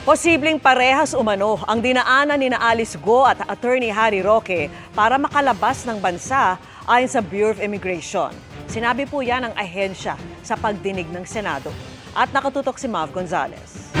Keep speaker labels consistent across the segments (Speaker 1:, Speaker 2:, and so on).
Speaker 1: Posibleng parehas umano ang dinaanan ni Alice Go at Attorney Harry Roque para makalabas ng bansa ayon sa Bureau of Immigration. Sinabi po yan ng ahensya sa pagdinig ng Senado. At nakatutok si Mav Gonzalez.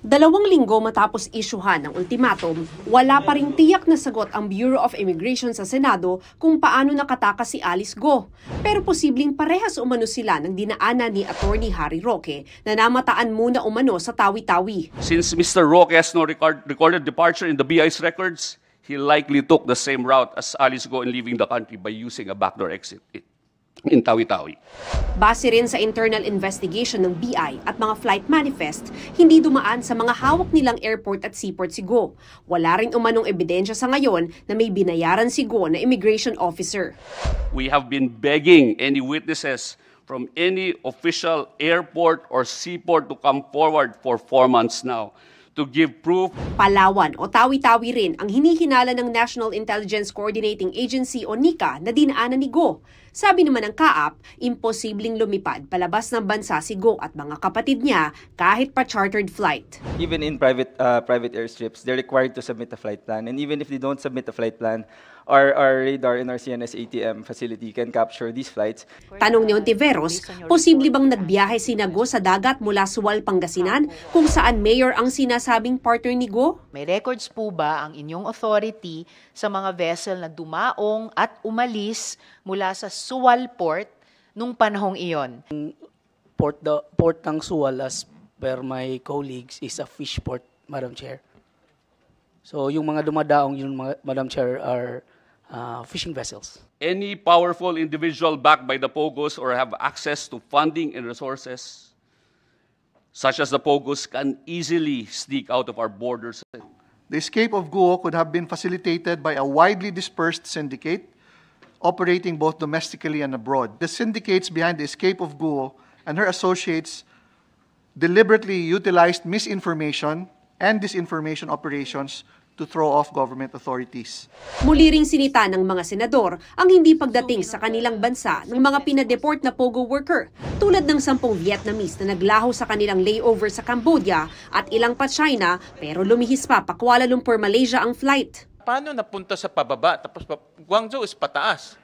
Speaker 2: 2 linggo matapos isyuhan ng ultimatum, wala pa ring tiyak na sagot ang Bureau of Immigration sa Senado kung paano nakatakas si Alice Go. Pero posibleng parehas umano sila ng dinaanan ni Attorney Harry Roque na namataan muna umano sa Tawi-Tawi.
Speaker 3: Since Mr. Roque has no recorded departure in the BI's records, he likely took the same route as Alice Go in leaving the country by using a backdoor exit in Tawi-Tawi.
Speaker 2: Base rin sa internal investigation ng BI at mga flight manifest, hindi dumaan sa mga hawak nilang airport at seaport si Go. Wala rin umanong ebidensya sa ngayon na may binayaran si Go na immigration officer.
Speaker 3: We have been begging any witnesses from any official airport or seaport to come forward for 4 months now to give proof.
Speaker 2: Palawan o Tawi-Tawi rin ang hinihinala ng National Intelligence Coordinating Agency o NICA na dinaanan ni Go. Sabi naman ng KAAP, imposibleng lumipad palabas ng bansa si Go at mga kapatid niya kahit pa chartered flight.
Speaker 4: Even in private airstrips, they're required to submit a flight plan. And even if they don't submit a flight plan, our radar in our CNS ATM facility can capture these flights.
Speaker 2: Tanong ni Ontiveros, posible bang nagbiyahe si Go sa dagat mula Sual, Pangasinan kung saan mayor ang sinasabing partner ni Go?
Speaker 5: May records po ba ang inyong authority sa mga vessel na dumaong at umalis mula sa Sual Port nung panahong iyon?
Speaker 6: Port ng Sual, as per my colleagues, is a fish port, Madam Chair. So yung mga dumadaong yun, Madam Chair, are fishing vessels.
Speaker 3: Any powerful individual backed by the POGOs or have access to funding and resources, such as the POGOs, can easily sneak out of our borders.
Speaker 7: The escape of Guo could have been facilitated by a widely dispersed syndicate operating both domestically and abroad. The syndicates behind the escape of Guo and her associates deliberately utilized misinformation and disinformation operations to throw off government authorities.
Speaker 2: Muli ring sinita ng mga senador ang hindi pagdating sa kanilang bansa ng mga pinadeport na POGO worker tulad ng 10 Vietnamese na naglaho sa kanilang layover sa Cambodia at ilang pa China pero lumihis pa Kuala Lumpur, Malaysia ang flight.
Speaker 8: Paano napunta sa pababa tapos Guangzhou is pataas?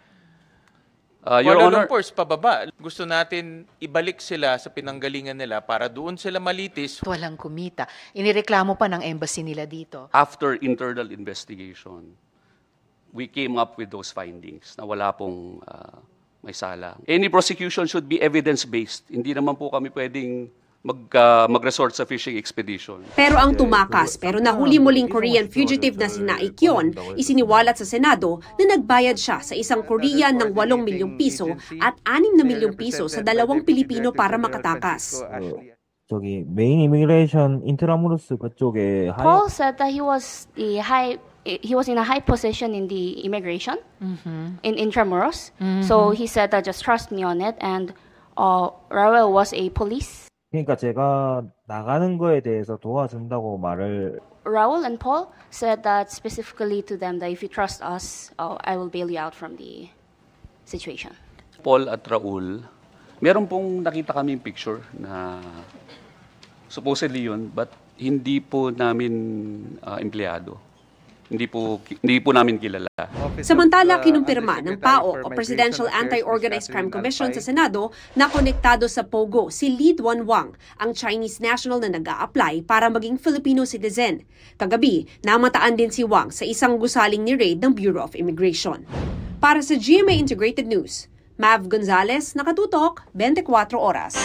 Speaker 3: Your
Speaker 8: Kuala
Speaker 3: Honor,
Speaker 8: Lumpur is pababa. Gusto natin ibalik sila sa pinanggalingan nila para doon sila malitis.
Speaker 5: Walang kumita. Inireklamo pa ng embassy nila dito.
Speaker 3: after internal investigation, we came up with those findings na wala pong may sala. Any prosecution should be evidence-based. Hindi naman po kami pwedeng mag-resort sa fishing expedition.
Speaker 2: Pero ang tumakas pero nahuli muling Korean fugitive na si Na-ik-yeon isiniwalat sa Senado na nagbayad siya sa isang Korean ng 8 milyong piso at 6 na milyong piso sa 2 Pilipino para makatakas.
Speaker 9: 저기 메인 이미그레이션 인트라무로스 그쪽에
Speaker 10: Paul said that he was in a high position in the immigration in Intramuros. So he said that just trust me on it, and Raul was a police.
Speaker 9: 그러니까 제가 나가는 거에 대해서 도와준다고 말을
Speaker 10: Raul and Paul said that specifically to them that if you trust us, I will bail you out from the situation.
Speaker 3: Paul at Raul, meron pong nakita kaming picture na supposedly yun, but hindi po namin empleyado. Hindi po namin kilala.
Speaker 2: Samantala, kinumpirma ng PAO o Presidential Anti-Organized Crime Commission sa Senado na konektado sa POGO si Li Duanwang, ang Chinese national na nag-a-apply para maging Filipino citizen. Kagabi, namataan din si Wang sa isang gusaling ni raid ng Bureau of Immigration. Para sa GMA Integrated News, Mav Gonzalez, nakatutok, 24 oras.